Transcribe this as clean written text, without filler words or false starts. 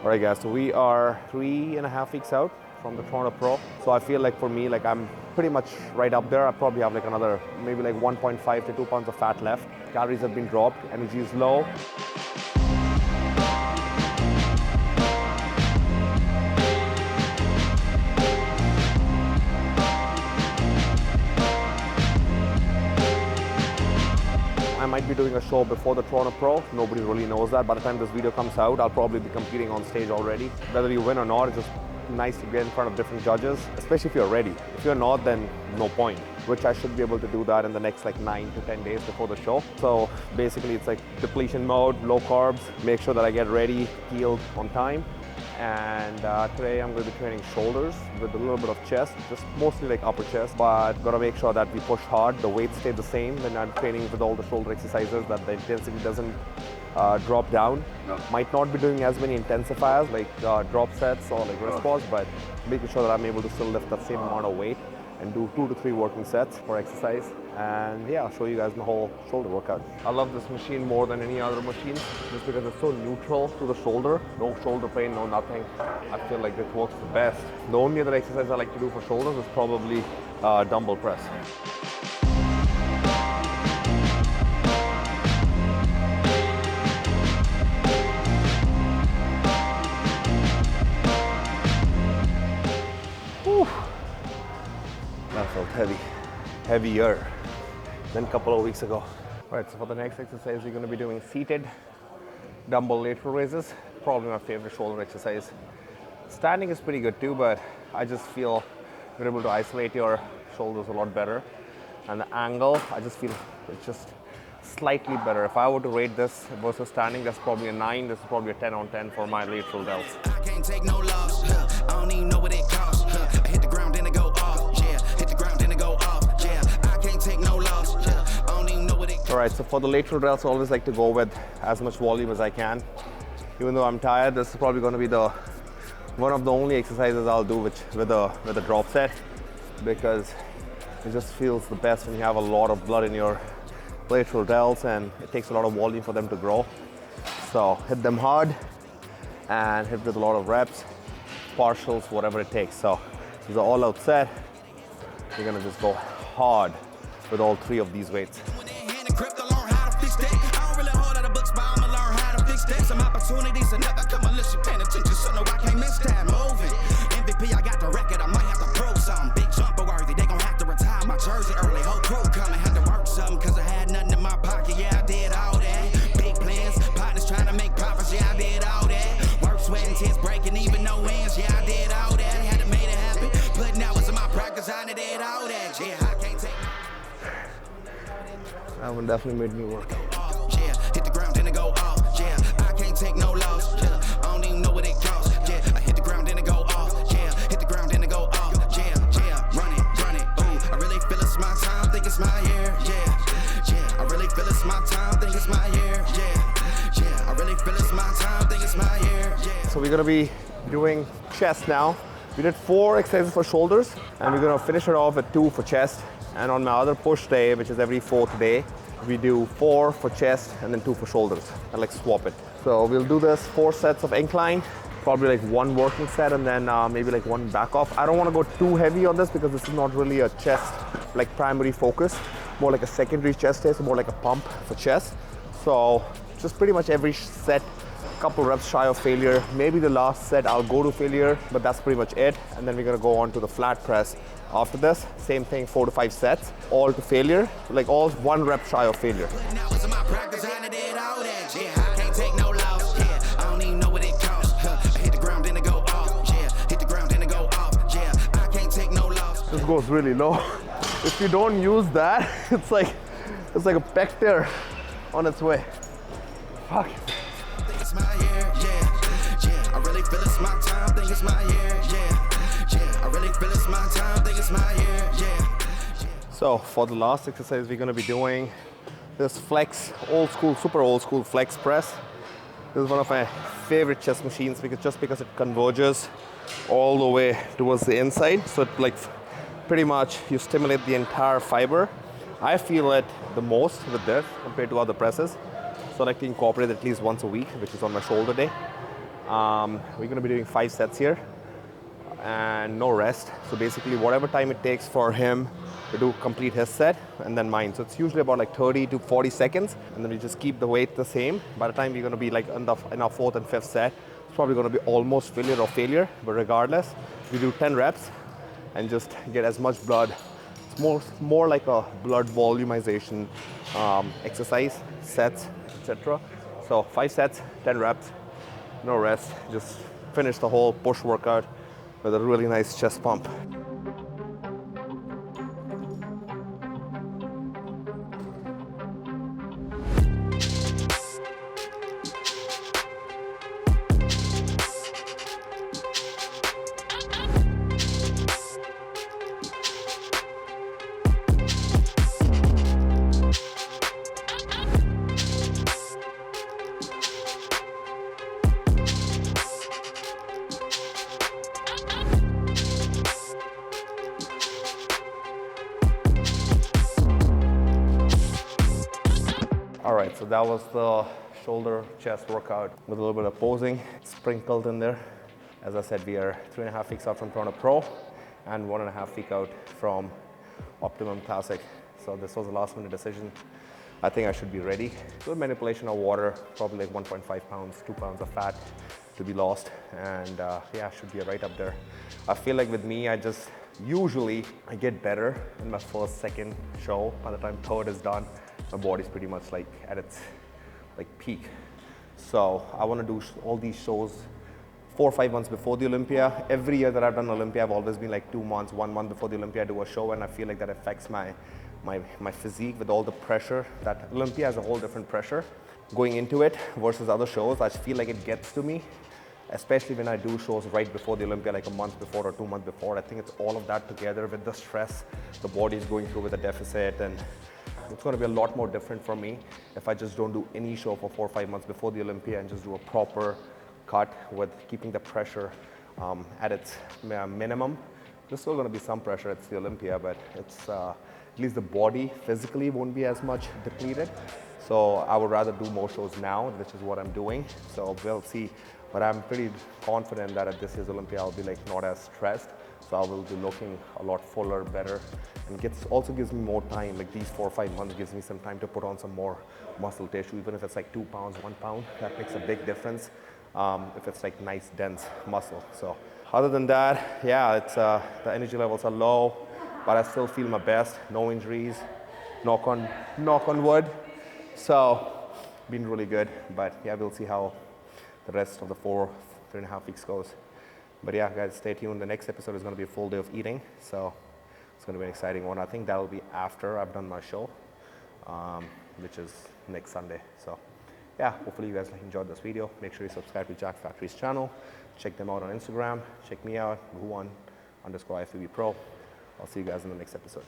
Alright guys, so we are 3.5 weeks out from the Toronto Pro. So I feel like for me, like I'm pretty much right up there. I probably have like another, maybe like 1.5 to 2 pounds of fat left. Calories have been dropped, energy is low. I might be doing a show before the Toronto Pro. Nobody really knows that. By the time this video comes out, I'll probably be competing on stage already. Whether you win or not, it's just nice to get in front of different judges, especially if you're ready. If you're not, then no point, which I should be able to do that in the next like 9 to 10 days before the show. So basically it's like depletion mode, low carbs, make sure that I get ready, healed on time. And today I'm going to be training shoulders with a little bit of chest, just mostly like upper chest, but gotta make sure that we push hard. The weight stay the same when I'm training with all the shoulder exercises, that the intensity doesn't drop down. No. Might not be doing as many intensifiers like drop sets or like wrist pulls, but making sure that I'm able to still lift that same amount of weight and do 2 to 3 working sets for exercise. And yeah, I'll show you guys my whole shoulder workout. I love this machine more than any other machine just because it's so neutral to the shoulder. No shoulder pain, no nothing. I feel like it works the best. The only other exercise I like to do for shoulders is probably dumbbell press. Whew. That felt heavy, heavier than a couple of weeks ago. All right, so for the next exercise, we're going to be doing seated dumbbell lateral raises. Probably my favorite shoulder exercise. Standing is pretty good too, but I just feel you're able to isolate your shoulders a lot better. And the angle, I just feel it's just slightly better. If I were to rate this versus standing, that's probably a 9. This is probably a 10 on 10 for my lateral delts. I can't take no loss. I don't even know what it costs. I hit the ground and it go off. Yeah, hit the ground and it go off. Yeah, I can't take no loss. I don't even know what it costs. All right, so for the lateral delts, I always like to go with as much volume as I can. Even though I'm tired, this is probably going to be one of the only exercises I'll do with a drop set, because it just feels the best when you have a lot of blood in your lateral delts and it takes a lot of volume for them to grow. So hit them hard and hit with a lot of reps, partials, whatever it takes. So this is an all-out set. We're gonna just go hard with all 3 of these weights. Some opportunities and never come unless you paying attention, so no, I can't miss that moving. MVP, I got the record, I might have to prove something. Big jumper worthy, they gon' have to retire my jersey early. Whole crew coming, had to work something, cause I had nothing in my pocket. Yeah, I did all that. Big plans, partners trying to make profits. Yeah, I did all that. Work, sweat, and tears breaking, even no wins. Yeah, I did all that. Had to make it happen. Putting hours in my practice, I did all that. Yeah, I can't take. That one definitely made me work. Yeah, hit the ground and it go off. Yeah, I can't take no loss. Yeah, I don't even know what it costs. Yeah, I hit the ground and it go off. Yeah, hit the ground and it go off. Yeah, yeah, run it, run it. Ooh, I really feel it's my time, think it's my year. Yeah, yeah, I really feel it's my time, think it's my year. Yeah, yeah, I really feel it's my time, think it's my year. Yeah. So we're gonna be doing chest now. We did 4 exercises for shoulders, and we're gonna finish it off with 2 for chest. And on my other push day, which is every 4th day, we do 4 for chest and then 2 for shoulders, and like swap it. So we'll do this 4 sets of incline, probably like 1 working set and then maybe like 1 back off. I don't want to go too heavy on this because this is not really a chest like primary focus, more like a secondary chest day, so more like a pump for chest. So just pretty much every set, couple reps shy of failure. Maybe the last set I'll go to failure, but that's pretty much it. And then we're gonna go on to the flat press after this. Same thing, 4 to 5 sets, all to failure, like all 1 rep shy of failure. This goes really low. If you don't use that, it's like a pector on its way. Fuck. It's my year, yeah, yeah. I really feel it's my time, think it's my year, yeah, yeah. I really feel it's my time, think it's my year, yeah. So for the last exercise, we're gonna be doing this flex, old school, super old school flex press. This is one of my favorite chest machines because it converges all the way towards the inside. So it like pretty much you stimulate the entire fiber. I feel it the most with this compared to other presses. So I like to incorporate it at least once a week, which is on my shoulder day. We're going to be doing 5 sets here and no rest. So basically whatever time it takes for him to do complete his set and then mine. So it's usually about like 30 to 40 seconds, and then we just keep the weight the same. By the time we're going to be like in our 4th and 5th set, it's probably going to be almost failure, but regardless, we do 10 reps and just get as much blood. It's more like a blood volumization exercise, sets, etc. So 5 sets, 10 reps, no rest, just finish the whole push workout with a really nice chest pump. All right, so that was the shoulder chest workout with a little bit of posing sprinkled in there. As I said, we are 3.5 weeks out from Toronto Pro and 1.5 week out from Optimum Classic. So this was a last minute decision. I think I should be ready. Good manipulation of water, probably like 1.5 pounds, 2 pounds of fat to be lost. And yeah, should be right up there. I feel like with me, usually I get better in my first, second show. By the time third is done, my body's pretty much like at its like peak. So I want to do all these shows 4 or 5 months before the Olympia. Every year that I've done Olympia, I've always been like 2 months, 1 month before the Olympia I do a show, and I feel like that affects my physique with all the pressure. That Olympia has a whole different pressure going into it versus other shows. I feel like it gets to me, especially when I do shows right before the Olympia, like a month before or 2 months before. I think it's all of that together with the stress the body is going through with the deficit, and it's going to be a lot more different for me if I just don't do any show for 4 or 5 months before the Olympia and just do a proper cut with keeping the pressure at its minimum. There's still going to be some pressure at the Olympia, but it's at least the body physically won't be as much depleted. So I would rather do more shows now, which is what I'm doing. So we'll see. But I'm pretty confident that at this year's Olympia, I'll be like not as stressed. So I will be looking a lot fuller, better, and also gives me more time. Like these 4 or 5 months gives me some time to put on some more muscle tissue, even if it's like 2 pounds, 1 pound, that makes a big difference. If it's like nice, dense muscle. So other than that, yeah, it's the energy levels are low, but I still feel my best. No injuries, knock on wood. So been really good, but yeah, we'll see how the rest of the 3.5 weeks goes. But yeah, guys, stay tuned. The next episode is going to be a full day of eating, so it's going to be an exciting one. I think that'll be after I've done my show, which is next Sunday. So yeah, hopefully you guys enjoyed this video. Make sure you subscribe to Jack Factory's channel. Check them out on Instagram. Check me out, Bhuwan _IFBB Pro. I'll see you guys in the next episode.